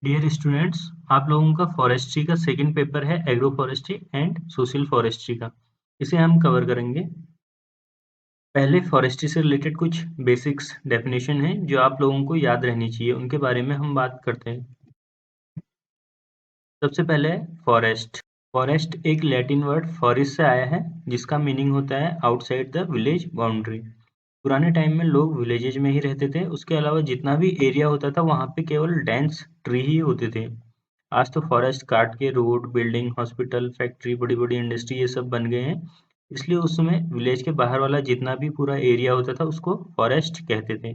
Dear students, आप लोगों का फॉरेस्ट्री का सेकंड पेपर है agro forestry and social forestry का। इसे हम कवर करेंगे। पहले फॉरेस्ट्री से रिलेटेड कुछ बेसिक्स डेफिनेशन हैं जो आप लोगों को याद रहनी चाहिए, उनके बारे में हम बात करते हैं। सबसे पहले फॉरेस्ट। फॉरेस्ट एक लैटिन वर्ड फॉरेस्ट से आया है, जिसका मीनिंग होता है आउटसाइड द विलेज बाउंड्री। पुराने टाइम में लोग विलेजेज में ही रहते थे, उसके अलावा जितना भी एरिया होता था वहाँ पे केवल डेंस ट्री ही होते थे। आज तो फॉरेस्ट काट के रोड, बिल्डिंग, हॉस्पिटल, फैक्ट्री, बड़ी-बड़ी इंडस्ट्री ये सब बन गए हैं। इसलिए उस समय विलेज के बाहर वाला जितना भी पूरा एरिया होता था उसको फॉरेस्ट कहते थे।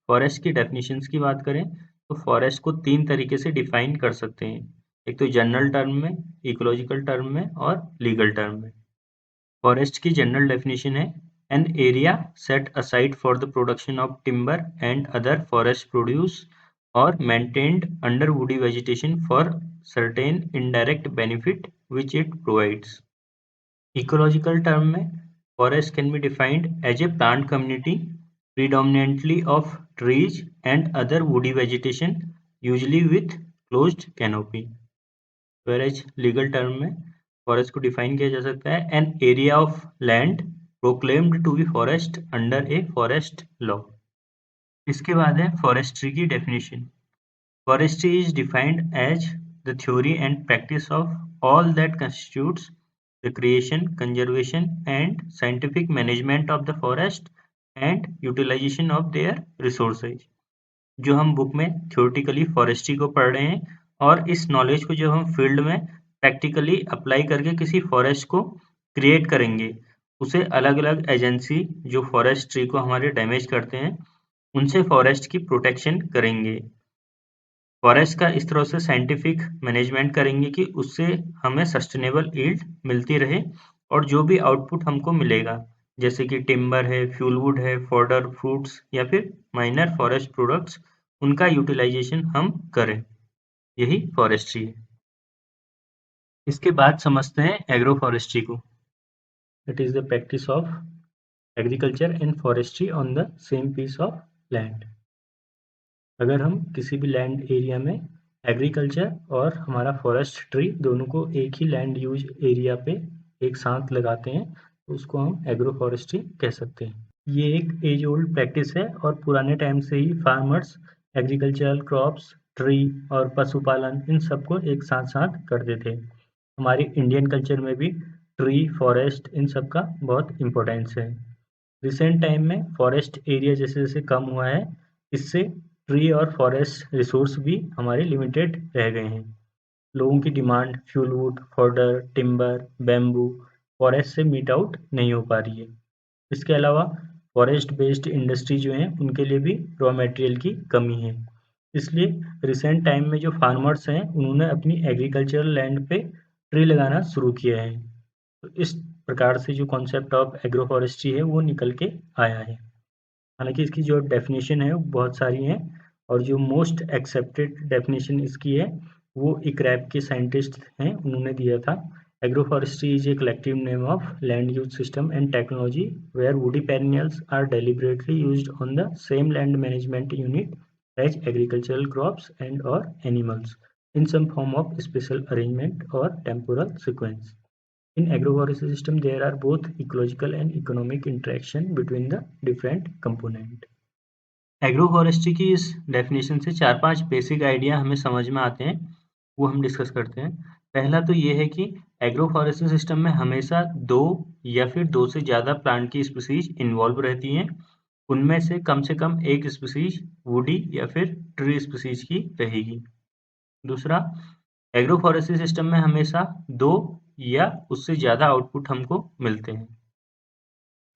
फॉरेस्ट की डेफिनेशंस की बात करें तो फॉरेस्ट को 3 तरीके से डिफाइन कर सकते हैं। एक तो जनरल टर्म में, इकोलॉजिकल टर्म में और लीगल टर्म में। फॉरेस्ट की जनरल डेफिनेशन है an area set aside for the production of timber and other forest produce or maintained under woody vegetation for certain indirect benefit which it provides. Ecological term में forest can be defined as a plant community predominantly of trees and other woody vegetation usually with closed canopy. Whereas legal term में forest को define किया जा सकता है an area of land proclaimed to be forest under a forest law. इसके बाद है forestry की definition. Forestry is defined as the theory and practice of all that constitutes the creation, conservation, and scientific management of the forest and utilization of their resources. जो हम book में theoretically forestry को पढ़ रहे हैं और इस knowledge को जब हम field में practically apply करके किसी forest को create करेंगे, उसे अलग-अलग एजेंसी जो forest tree को हमारे डैमेज करते हैं, उनसे forest की प्रोटेक्शन करेंगे। फॉरेस्ट का इस तरह से साइंटिफिक मैनेजमेंट करेंगे कि उससे हमें सस्टेनेबल यील्ड मिलती रहे और जो भी आउटपुट हमको मिलेगा, जैसे कि टिम्बर है, फ्यूलवुड है, फॉडर, फ्रूट्स या फिर माइनर फॉरेस्ट प्रोडक्ट्स, उनका यूटिलाइजेशन हम करें। यही फॉरेस्ट्री है। इसके बाद समझते हैं एग्रो फॉरेस्ट्री को। It is the practice of agriculture and forestry on the same piece of land. अगर हम किसी भी लैंड एरिया में एग्रीकल्चर और हमारा फॉरेस्ट ट्री दोनों को एक ही लैंड यूज एरिया पे एक साथ लगाते हैं तो उसको हम एग्रो फॉरेस्ट्री कह सकते हैं। ये एक एज ओल्ड प्रैक्टिस है और पुराने टाइम से ही फार्मर्स एग्रीकल्चरल क्रॉप्स, ट्री और पशुपालन इन सबको एक साथ साथ करते थे। हमारे इंडियन कल्चर में भी ट्री, फॉरेस्ट इन सब का बहुत इम्पोर्टेंस है। रिसेंट टाइम में फॉरेस्ट एरिया जैसे जैसे कम हुआ है, इससे ट्री और फॉरेस्ट रिसोर्स भी हमारे लिमिटेड रह गए हैं। लोगों की demand fuelwood, fodder, timber, bamboo forest से मीट आउट नहीं हो पा रही है। इसके अलावा फॉरेस्ट बेस्ड इंडस्ट्री जो हैं उनके लिए भी रॉ मटेरियल की कमी है। इसलिए रिसेंट टाइम में जो फार्मर्स हैं उन्होंने अपनी एग्रीकल्चरल लैंड पे ट्री लगाना शुरू किया है। तो इस प्रकार से जो कॉन्सेप्ट ऑफ एग्रो फॉरेस्ट्री है वो निकल के आया है। हालांकि इसकी जो डेफिनेशन है वो बहुत सारी हैं और जो मोस्ट एक्सेप्टेड डेफिनेशन इसकी है वो इक्रैप के साइंटिस्ट हैं, उन्होंने दिया था। Agro forestry is a collective name of land use system and technology where woody perennials are deliberately used on the same land management unit as agricultural crops and और animals in some form of spatial arrangement or temporal sequence. In agroforestry system, there are both ecological and economic interaction between the different component. Agroforestry की इस definition से 4-5 basic idea हमें समझ में आते हैं, वो हम डिस्कस करते हैं। पहला तो ये है कि एग्रोफॉरेस्ट्री सिस्टम में हमेशा 2 या फिर 2 से ज़्यादा प्लांट की स्पीसीज इन्वॉल्व रहती हैं। उनमें से कम एक स्पीसीज वुडी या फिर ट्री स्पीसीज की रहेगी। दूसरा, एग्रोफॉरेस्ट्री सिस्टम में हमेशा 2 या उससे ज़्यादा आउटपुट हमको मिलते हैं।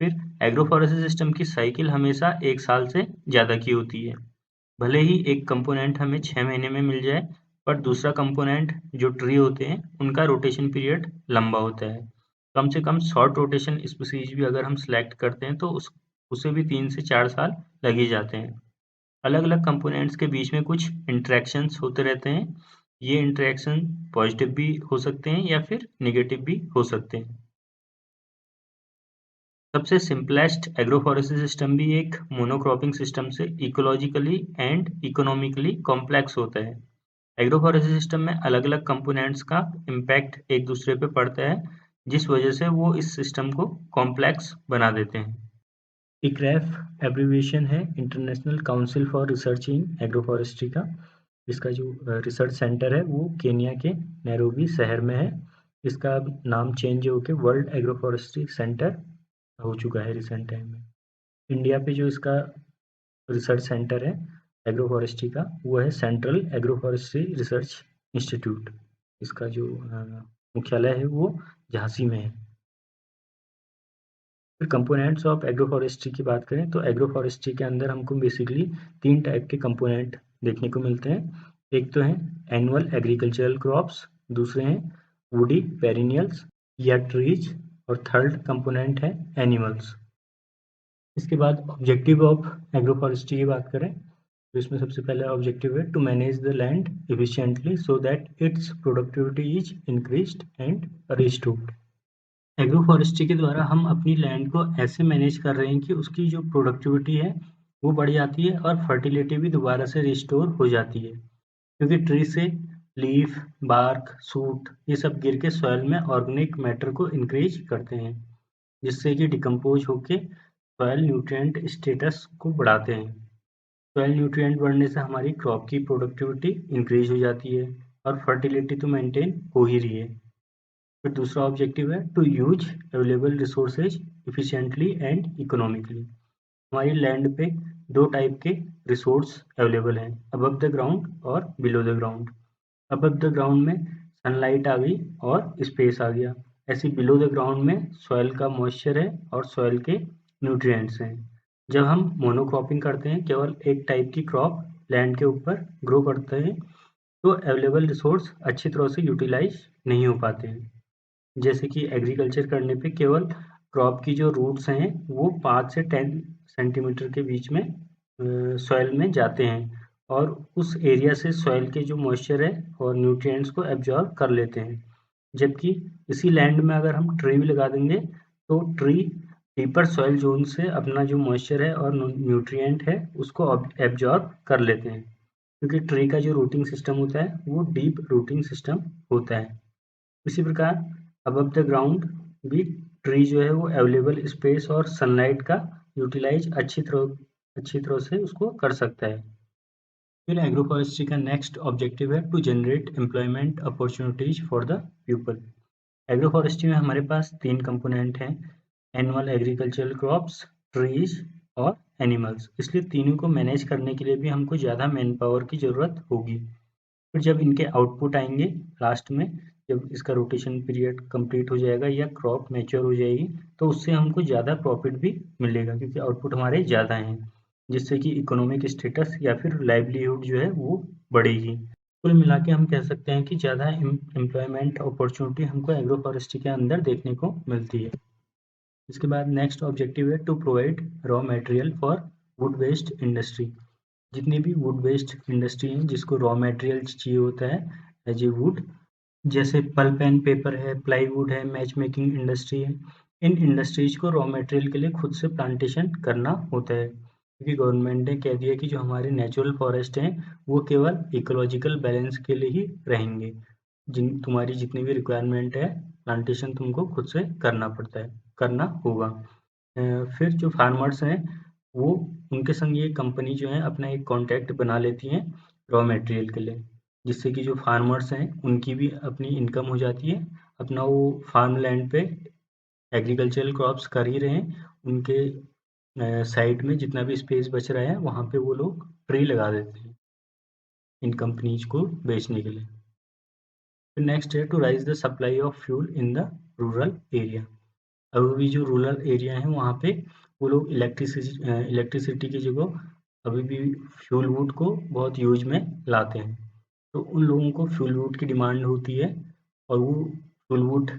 फिर एग्रोफॉरेस्ट्री सिस्टम की साइकिल हमेशा 1 साल से ज़्यादा की होती है। भले ही एक कंपोनेंट हमें 6 महीने में मिल जाए, पर दूसरा कंपोनेंट जो ट्री होते हैं उनका रोटेशन पीरियड लंबा होता है। कम से कम शॉर्ट रोटेशन स्पीसीज भी अगर हम सेलेक्ट करते हैं तो उसे भी 3 से 4 साल लग ही जाते हैं। अलग-अलग कंपोनेंट्स के बीच में कुछ इंटरेक्शंस होते रहते हैं। ये इंटरेक्शन पॉजिटिव भी हो सकते हैं या फिर नेगेटिव भी हो सकते हैं। सबसे सिंपलेस्ट एग्रोफॉरेस्ट्री सिस्टम भी एक मोनोक्रॉपिंग सिस्टम से इकोलॉजिकली एंड इकोनॉमिकली कॉम्प्लेक्स होता है। एग्रो फॉरेस्ट्री सिस्टम में अलग अलग कंपोनेंट्स का इम्पैक्ट एक दूसरे पे पड़ता है, जिस वजह से वो इस सिस्टम को कॉम्प्लेक्स बना देते हैं। इक्रेफ एब्रीविएशन है international council for research in agro forestry का। इसका जो रिसर्च सेंटर है वो केनिया के नैरोबी शहर में है। इसका नाम चेंज होकर वर्ल्ड एग्रो फॉरेस्ट्री सेंटर हो चुका है रिसेंट टाइम में। इंडिया पे जो इसका रिसर्च सेंटर है एग्रो फॉरेस्ट्री का, वो है central agro forestry research institute. इसका जो मुख्यालय है वो झांसी में है। फिर कंपोनेंट्स ऑफ एग्रो फॉरेस्ट्री की बात करें तो एग्रो फॉरेस्ट्री के अंदर हमको बेसिकली 3 टाइप के कंपोनेंट देखने को मिलते हैं। एक तो है एनुअल एग्रीकल्चरल क्रॉप्स, दूसरे हैं वुडी पेरिनियल्स या ट्रीज, और थर्ड कंपोनेंट है एनिमल्स। इसके बाद ऑब्जेक्टिव ऑफ एग्रो फॉरेस्ट्री की बात करें तो इसमें सबसे पहला ऑब्जेक्टिव है to manage the land efficiently so that its productivity is increased and restored. Agro forestry के द्वारा हम अपनी लैंड को ऐसे मैनेज कर रहे हैं कि उसकी जो प्रोडक्टिविटी है वो बढ़ जाती है और फर्टिलिटी भी दोबारा से रिस्टोर हो जाती है, क्योंकि ट्री से लीफ, बार्क, सूट ये सब गिर के सॉइल में ऑर्गेनिक मैटर को इंक्रीज करते हैं, जिससे कि डिकम्पोज होके सॉइल न्यूट्रिएंट स्टेटस को बढ़ाते हैं। सॉइल न्यूट्रिएंट बढ़ने से हमारी क्रॉप की प्रोडक्टिविटी इंक्रीज हो जाती है और फर्टिलिटी तो मेंटेन हो ही रही है। फिर दूसरा ऑब्जेक्टिव है to use available resources efficiently and economically. हमारी लैंड पे 2 टाइप के रिसोर्स अवेलेबल हैं, अबव द ग्राउंड और below the ground. Above the ground में सनलाइट आ गई और स्पेस आ गया। ऐसे बिलो द ग्राउंड में सॉइल का मॉइस्चर है और सॉइल के न्यूट्रिएंट्स हैं। जब हम मोनोक्रॉपिंग करते हैं, केवल एक टाइप की क्रॉप लैंड के ऊपर ग्रो करते हैं, तो अवेलेबल रिसोर्स अच्छी तरह से यूटिलाइज नहीं हो पाते हैं। जैसे कि एग्रीकल्चर करने पे केवल क्रॉप की जो रूट्स हैं वो 5 से 10 सेंटीमीटर के बीच में सॉइल में जाते हैं और उस एरिया से सॉइल के जो मॉइस्चर है और न्यूट्रिएंट्स को एब्जॉर्ब कर लेते हैं। जबकि इसी लैंड में अगर हम ट्री भी लगा देंगे तो ट्री डीपर सॉइल जोन से अपना जो मॉइस्चर है और न्यूट्रिएंट है उसको एब्जॉर्ब कर लेते हैं, क्योंकि ट्री का जो रूटिंग सिस्टम होता है वो डीप रूटिंग सिस्टम होता है। इसी प्रकार अबव द ग्राउंड भी ट्री जो है वो अवेलेबल स्पेस और सनलाइट का यूटिलाइज अच्छी तरह से उसको कर सकता है। फिर एग्रो फॉरेस्ट्री का नेक्स्ट ऑब्जेक्टिव है टू generate employment opportunities for the people. Agro forestry में हमारे पास 3 कंपोनेंट हैं, एनुअल एग्रीकल्चरल क्रॉप्स, ट्रीज और एनिमल्स। इसलिए तीनों को मैनेज करने के लिए भी हमको ज़्यादा मैन पावर की ज़रूरत होगी। फिर जब इनके आउटपुट आएंगे लास्ट में, जब इसका रोटेशन पीरियड कंप्लीट हो जाएगा या क्रॉप मैच्योर हो जाएगी, तो उससे हमको ज़्यादा प्रॉफिट भी मिलेगा, क्योंकि आउटपुट हमारे ज़्यादा हैं, जिससे कि इकोनॉमिक स्टेटस या फिर लाइवलीहुड जो है वो बढ़ेगी। कुल मिला के हम कह सकते हैं कि ज़्यादा एम्प्लॉयमेंट अपॉर्चुनिटी हमको एग्रो फॉरेस्ट्री के अंदर देखने को मिलती है। इसके बाद नेक्स्ट ऑब्जेक्टिव है to provide raw material for wood based industry. जितनी भी वुड बेस्ड इंडस्ट्री है जिसको रॉ मटेरियल चाहिए होता है एज ए वुड, जैसे पल्प एंड पेपर है, प्लाईवुड है, मैच मेकिंग इंडस्ट्री है, इन इंडस्ट्रीज को रॉ मटेरियल के लिए खुद से प्लांटेशन करना होता है, क्योंकि गवर्नमेंट ने कह दिया कि जो हमारे नेचुरल फॉरेस्ट हैं वो केवल इकोलॉजिकल बैलेंस के लिए ही रहेंगे। तुम्हारी जितनी भी रिक्वायरमेंट है प्लांटेशन तुमको खुद से करना होगा। फिर जो फार्मर्स हैं वो उनके संग ये कंपनी जो है अपना एक कॉन्टैक्ट बना लेती हैं रॉ मटेरियल के लिए, जिससे कि जो फार्मर्स हैं उनकी भी अपनी इनकम हो जाती है। अपना वो फार्म लैंड पे एग्रीकल्चरल क्रॉप्स कर ही रहे हैं, उनके साइड में जितना भी स्पेस बच रहा है वहाँ पे वो लोग ट्री लगा देते हैं इन कंपनीज को बेचने के लिए। फिर नेक्स्ट है to raise the supply of fuel in the rural area. अभी भी जो रूरल एरिया है वहाँ पे वो लोग इलेक्ट्रिसिटी की जगह अभी भी फ्यूल वुड को बहुत यूज में लाते हैं। तो उन लोगों को फ्यूल वुड की डिमांड होती है, और वो फ्यूल वुड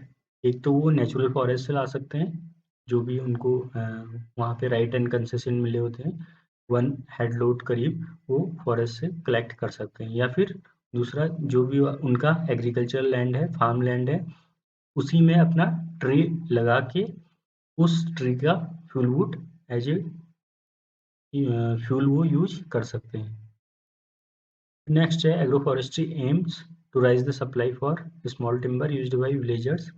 एक तो वो नेचुरल फॉरेस्ट से ला सकते हैं, जो भी उनको वहाँ पे राइट एंड कंसेशन मिले होते हैं, 1 हेड लोड करीब वो फॉरेस्ट से कलेक्ट कर सकते हैं, या फिर दूसरा जो भी उनका एग्रीकल्चरल लैंड है, फार्म लैंड है, उसी में अपना ट्री लगा के उस ट्री का fuel wood as a fuel वो यूज कर सकते हैं। नेक्स्ट है agroforestry aims to raise the supply for small timber used by villagers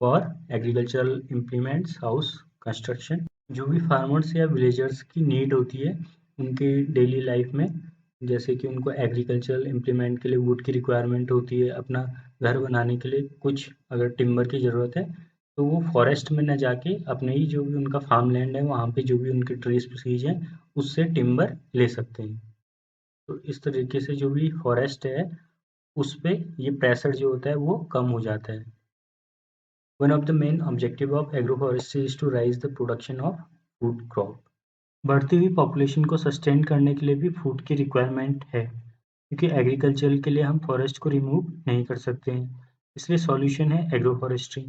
for agricultural implements, house construction. जो भी फार्मर्स या विलेजर्स की नीड होती है उनकी डेली लाइफ में, जैसे कि उनको एग्रीकल्चरल इम्प्लीमेंट के लिए वुड की रिक्वायरमेंट होती है, अपना घर बनाने के लिए कुछ अगर टिम्बर की ज़रूरत है तो वो फॉरेस्ट में न जाके अपने ही जो भी उनका फार्म लैंड है वहाँ पे जो भी उनके ट्री स्पीसीज हैं उससे टिम्बर ले सकते हैं। तो इस तरीके से जो भी फॉरेस्ट है उस पे ये प्रेशर जो होता है वो कम हो जाता है। One of the main objective of agroforestry is to raise the production of food crop. बढ़ती हुई पॉपुलेशन को सस्टेन करने के लिए भी फूड की रिक्वायरमेंट है, क्योंकि एग्रीकल्चर के लिए हम फॉरेस्ट को रिमूव नहीं कर सकते हैं, इसलिए सॉल्यूशन है एग्रोफॉरेस्ट्री।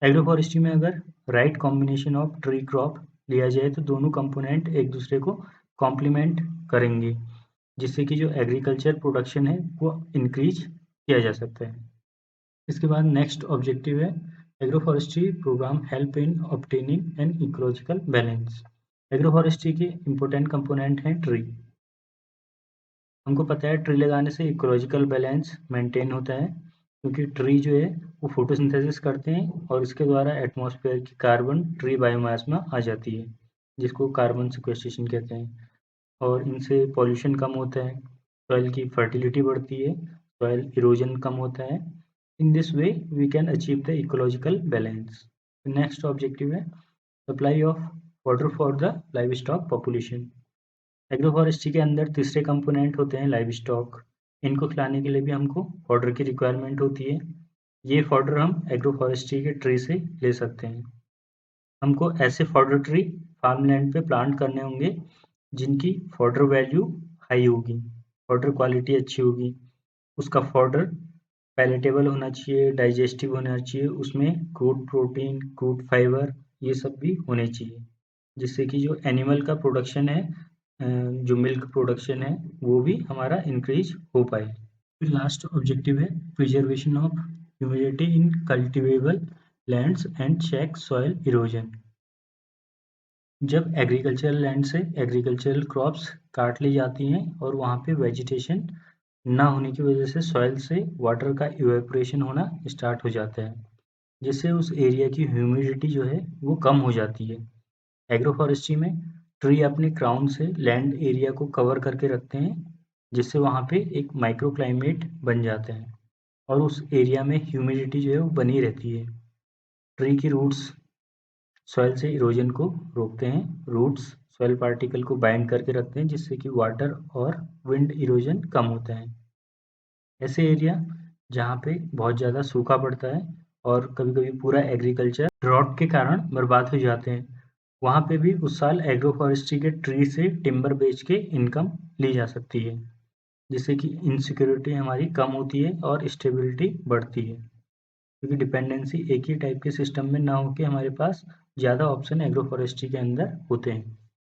एग्रोफॉरेस्ट्री में अगर right combination of tree crop लिया जाए तो दोनों कंपोनेंट एक दूसरे को कॉम्प्लीमेंट करेंगे, जिससे कि जो एग्रीकल्चर प्रोडक्शन है वो इंक्रीज किया जा सकता है। इसके बाद नेक्स्ट ऑब्जेक्टिव है agroforestry program help in obtaining an ecological balance. Agroforestry के इम्पोर्टेंट कंपोनेंट हैं ट्री। हमको पता है ट्री लगाने से इकोलॉजिकल बैलेंस मेंटेन होता है, क्योंकि ट्री जो है वो फोटोसिंथेसिस करते हैं और इसके द्वारा एटमॉस्फेयर की कार्बन ट्री बायोमास में आ जाती है, जिसको कार्बन सिक्वेस्ट्रेशन कहते हैं, और इनसे पॉल्यूशन कम होता है, सॉइल की फर्टिलिटी बढ़ती है, सॉइल इरोजन कम होता है। In this way we can achieve the ecological balance. Next objective है supply of water for the livestock population. Agroforestry के अंदर तीसरे कंपोनेंट होते हैं लाइव स्टॉक। इनको खिलाने के लिए भी हमको फॉडर की रिक्वायरमेंट होती है। ये फॉडर हम एग्रोफॉरेस्ट्री के ट्री से ले सकते हैं। हमको ऐसे फॉडर ट्री फार्मलैंड पे प्लांट करने होंगे जिनकी फॉडर वैल्यू हाई होगी, फॉडर क्वालिटी अच्छी होगी, उसका फॉडर पैलेटेबल होना चाहिए, डाइजेस्टिव होना चाहिए, उसमें गुड प्रोटीन, गुड फाइबर ये सब भी होने चाहिए, जिससे कि जो एनिमल का प्रोडक्शन है, जो मिल्क प्रोडक्शन है वो भी हमारा इंक्रीज हो पाए। फिर लास्ट ऑब्जेक्टिव है preservation of humidity in cultivable lands and check soil erosion. जब एग्रीकल्चरल लैंड से एग्रीकल्चरल क्रॉप्स काट ली जाती हैं और वहाँ पे वेजिटेशन ना होने की वजह से सॉइल से वाटर का इवेपोरेशन होना स्टार्ट हो जाता है, जिससे उस एरिया की ह्यूमिडिटी जो है वो कम हो जाती है। एग्रोफॉरेस्ट्री में ट्री अपने क्राउन से लैंड एरिया को कवर करके रखते हैं, जिससे वहाँ पे एक माइक्रो क्लाइमेट बन जाता है और उस एरिया में ह्यूमिडिटी जो है वो बनी रहती है। ट्री की रूट्स सॉइल से इरोजन को रोकते हैं, रूट्स सॉइल पार्टिकल को बाइंड करके रखते हैं, जिससे कि वाटर और विंड इरोजन कम होता है। ऐसे एरिया जहाँ पे बहुत ज़्यादा सूखा पड़ता है और कभी-कभी पूरा एग्रीकल्चर ड्रॉट के कारण बर्बाद हो जाते हैं, वहाँ पे भी उस साल एग्रोफॉरेस्ट्री के ट्री से टिम्बर बेच के इनकम ली जा सकती है, जिससे कि इनसिक्योरिटी हमारी कम होती है और स्टेबिलिटी बढ़ती है, क्योंकि डिपेंडेंसी एक ही टाइप के सिस्टम में ना होके हमारे पास ज़्यादा ऑप्शन एग्रोफॉरेस्ट्री के अंदर होते हैं।